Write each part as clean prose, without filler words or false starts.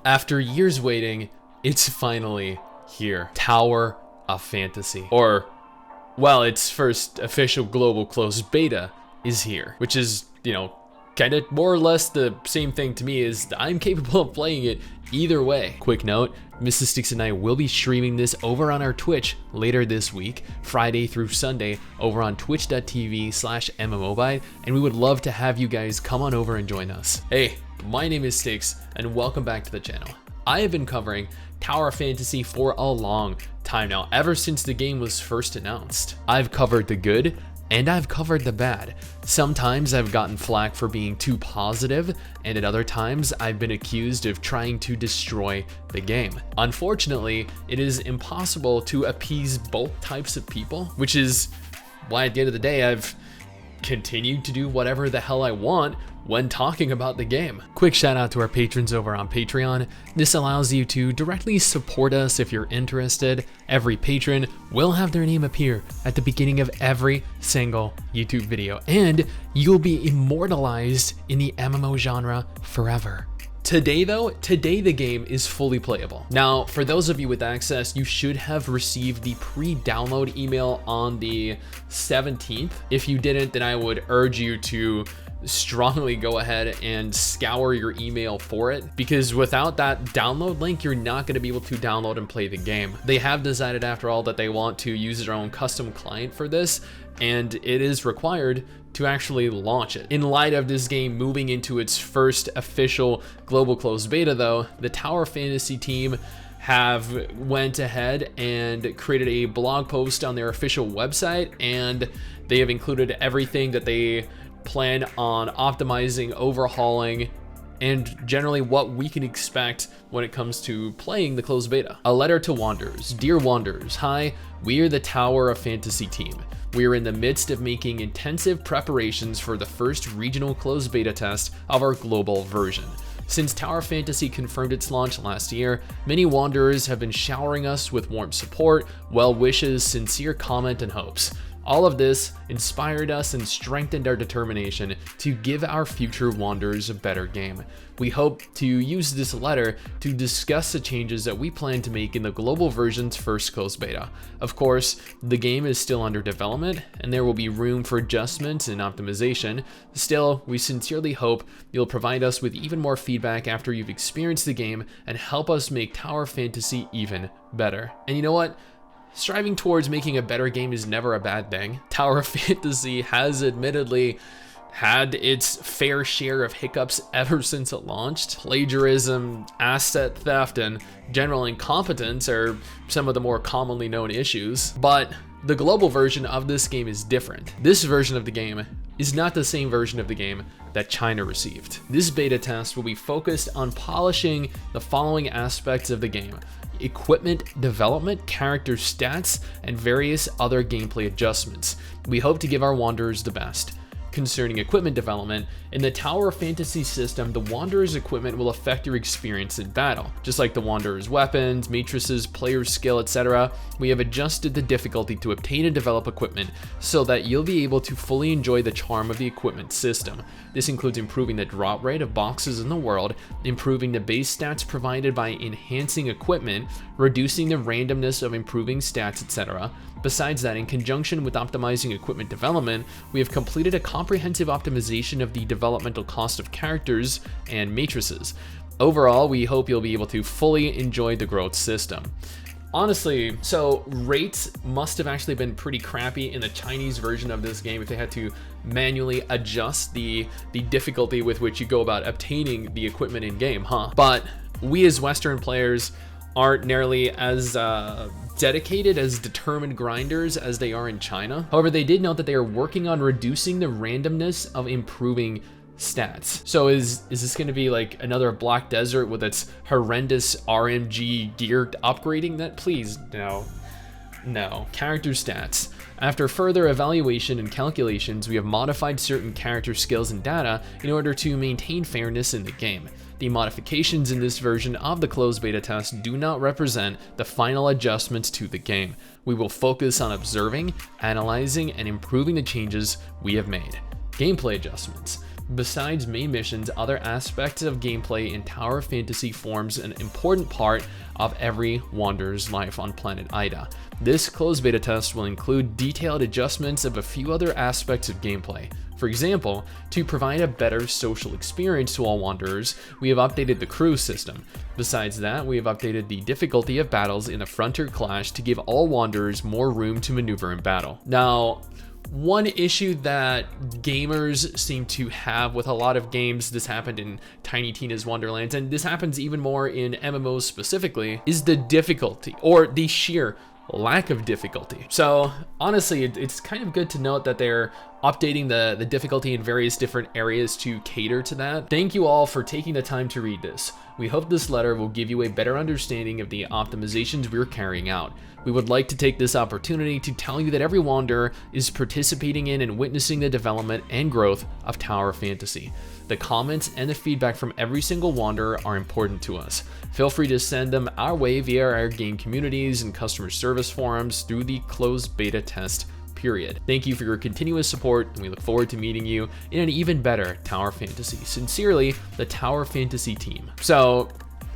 After years waiting, it's finally here. Tower of Fantasy. Or, well, its first official global closed beta is here, which is, kind of more or less the same thing to me, is I'm capable of playing it either way. Quick note, MRSSSTIX and I will be streaming this over on our Twitch later this week, Friday through Sunday, over on twitch.tv/mmobile, and we would love to have you guys come on over and join us. Hey, my name is STIX, and welcome back to the channel. I have been covering Tower of Fantasy for a long time now, ever since the game was first announced. I've covered the good, and I've covered the bad. Sometimes I've gotten flack for being too positive, and at other times I've been accused of trying to destroy the game. Unfortunately, it is impossible to appease both types of people, which is why at the end of the day I've continued to do whatever the hell I want when talking about the game. Quick shout out to our patrons over on Patreon. This allows you to directly support us if you're interested. Every patron will have their name appear at the beginning of every single YouTube video, and you'll be immortalized in the MMO genre forever. Today the game is fully playable. Now, for those of you with access, you should have received the pre-download email on the 17th. If you didn't, then I would urge you to strongly go ahead and scour your email for it, because without that download link, you're not going to be able to download and play the game. They have decided, after all, that they want to use their own custom client for this, and it is required to actually launch it. In light of this game moving into its first official global closed beta though, the Tower Fantasy team have went ahead and created a blog post on their official website, and they have included everything that they plan on optimizing, overhauling, and generally what we can expect when it comes to playing the closed beta. A letter to Wanderers. Dear Wanderers, hi, we are the Tower of Fantasy team. We are in the midst of making intensive preparations for the first regional closed beta test of our global version. Since Tower Fantasy confirmed its launch last year, many Wanderers have been showering us with warm support, well wishes, sincere comment, and hopes. All of this inspired us and strengthened our determination to give our future Wanderers a better game. We hope to use this letter to discuss the changes that we plan to make in the global version's first closed beta. Of course, the game is still under development, and there will be room for adjustments and optimization. Still, we sincerely hope you'll provide us with even more feedback after you've experienced the game and help us make Tower Fantasy even better. And you know what? Striving towards making a better game is never a bad thing. Tower of Fantasy has admittedly had its fair share of hiccups ever since it launched. Plagiarism, asset theft, and general incompetence are some of the more commonly known issues. But the global version of this game is different. This version of the game is not the same version of the game that China received. This beta test will be focused on polishing the following aspects of the game: equipment development, character stats, and various other gameplay adjustments. We hope to give our Wanderers the best. Concerning equipment development, in the Tower of Fantasy system, the Wanderer's equipment will affect your experience in battle. Just like the Wanderer's weapons, matrices, player's skill, etc., we have adjusted the difficulty to obtain and develop equipment so that you'll be able to fully enjoy the charm of the equipment system. This includes improving the drop rate of boxes in the world, improving the base stats provided by enhancing equipment, reducing the randomness of improving stats, etc. Besides that, in conjunction with optimizing equipment development, we have completed a comprehensive optimization of the developmental cost of characters and matrices. Overall, we hope you'll be able to fully enjoy the growth system. Honestly, so rates must have actually been pretty crappy in the Chinese version of this game if they had to manually adjust the difficulty with which you go about obtaining the equipment in game, huh? But we as Western players aren't nearly as dedicated, as determined grinders as they are in China. However, they did note that they are working on reducing the randomness of improving stats. So is this going to be like another Black Desert with its horrendous RMG geared upgrading? That please no. Character stats. After further evaluation and calculations, we have modified certain character skills and data in order to maintain fairness in the game. The modifications in this version of the closed beta test do not represent the final adjustments to the game. We will focus on observing, analyzing, and improving the changes we have made. Gameplay adjustments. Besides main missions, other aspects of gameplay in Tower of Fantasy forms an important part of every wanderer's life on planet Ida. This closed beta test will include detailed adjustments of a few other aspects of gameplay. For example, to provide a better social experience to all wanderers, we have updated the crew system. Besides that, we have updated the difficulty of battles in the Frontier Clash to give all wanderers more room to maneuver in battle. Now, one issue that gamers seem to have with a lot of games, this happened in Tiny Tina's Wonderlands, and this happens even more in MMOs specifically, is the difficulty, or the sheer lack of difficulty. So honestly, it's kind of good to note that they're updating the difficulty in various different areas to cater to that. Thank you all for taking the time to read this. We hope this letter will give you a better understanding of the optimizations we're carrying out. We would like to take this opportunity to tell you that every wanderer is participating in and witnessing the development and growth of Tower of Fantasy. The comments and the feedback from every single wanderer are important to us. Feel free to send them our way via our game communities and customer service forums through the closed beta test period. Thank you for your continuous support, and we look forward to meeting you in an even better Tower Fantasy. Sincerely, the Tower Fantasy team. So,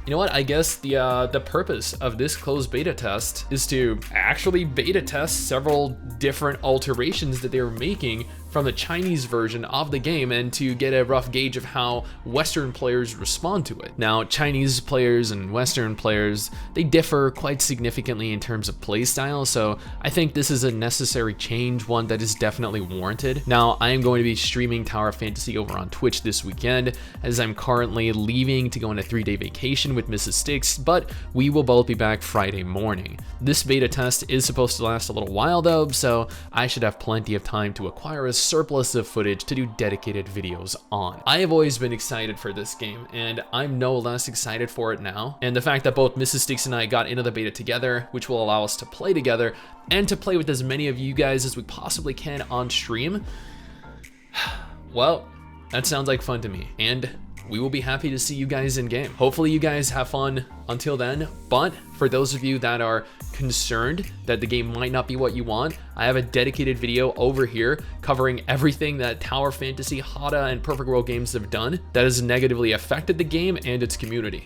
you know what? I guess the purpose of this closed beta test is to actually beta test several different alterations that they were making from the Chinese version of the game, and to get a rough gauge of how Western players respond to it. Now, Chinese players and Western players, they differ quite significantly in terms of playstyle, so I think this is a necessary change, one that is definitely warranted. Now, I am going to be streaming Tower of Fantasy over on Twitch this weekend, as I'm currently leaving to go on a 3-day vacation with MRSSSTIX, but we will both be back Friday morning. This beta test is supposed to last a little while though, so I should have plenty of time to acquire a surplus of footage to do dedicated videos on. I have always been excited for this game, and I'm no less excited for it now. And the fact that both MRSSSTIX and I got into the beta together, which will allow us to play together and to play with as many of you guys as we possibly can on stream, well, that sounds like fun to me, and we will be happy to see you guys in game. Hopefully you guys have fun until then, but for those of you that are concerned that the game might not be what you want, I have a dedicated video over here covering everything that Tower Fantasy, Hada, and Perfect World Games have done that has negatively affected the game and its community.